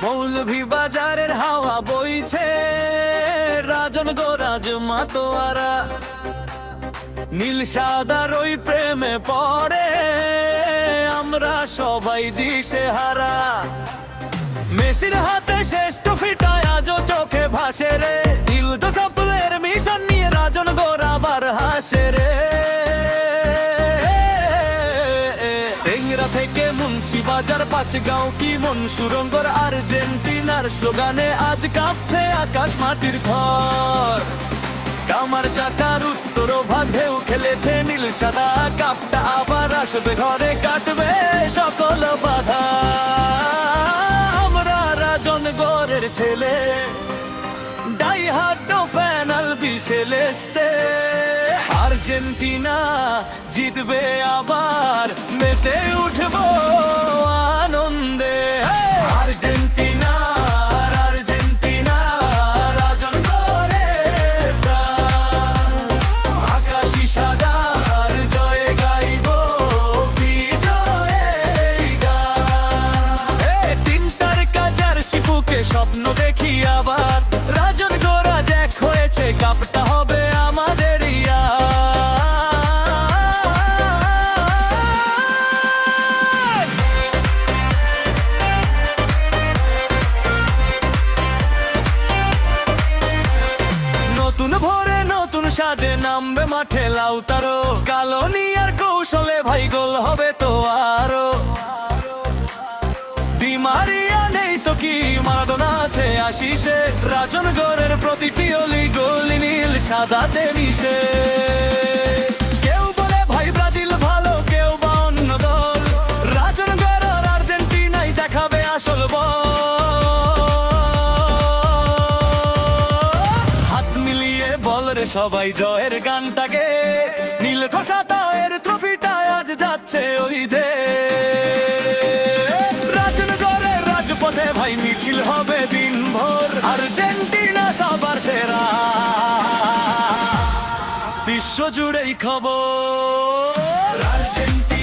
মৌলভী বাজারের হাওয়া বইছে, রাজন গো রাজমাতোয়ারা নীল সাদার ওই প্রেমে পড়ে আমরা সবাই দিশে হারা। মেসির হাতে শেষ ট্রফিটায় আজও চোখে ভাসে রে, দিল তো সাপলের মিশন নিয়ে রাজন গোর আবার হাসে রে। টেংরা থেকে মুন্সিবাজার পাঁচগাঁও কি মন সুরঙ্গর আর্জেন্টিনার স্লোগানে আজ কাঁপছে আকাশ মাটির ঘর। কামার চাকার উত্তর ভাগেও খেলেছে নীল সাদা, কাপটা আবার আসবে ঘরে, কাটবে সকল বাধা। আমরা রাজন গোরের ছেলে, die hard fan Albiceleste. Argentina জিতবে আবার, মেতে উঠবো আনন্দে। আর্জেন্টিনা আর্জেন্টিনা রাজন গোরের প্রাণ, আকাশী সাদার জয়ে গাইবো বিজয়ের গান। তিনটার কাজার শিপুকে স্বপ্ন দেখি আবার, রাজন গোরাজ এক হয়েছে, কাপটা হবে আমাদের নতুন ভোরে নতুন সাজে নামবে মাঠে লাউতারো, স্কালোনি আর কৌশলে ভাই গোল হবে তো আরো। দি মারিয়া নেই তো কি মারাডোনা আছে আশিসে, রাজন গোরের প্রতিটি অলি গলি নীল সাদাতে মিশে। কেউ বলে ভাই ব্রাজিল ভালো, কেউ বা অন্য দল, রাজন গোর আর্জেন্টিনাই দেখাবে আসল বল। হাত মিলিয়ে বল রে সবাই জয়ের গানটাকে, নীল খোসাতা এর ট্রফিটা আজ যাচ্ছে ওই দে। রাজন গোরের রাজপথে ভাই মিছিল হবে দিনভর, আর্জেন্টিনা সবার সেরা, বিশ্ব জুড়েই খবর। আর্জেন্টিনা।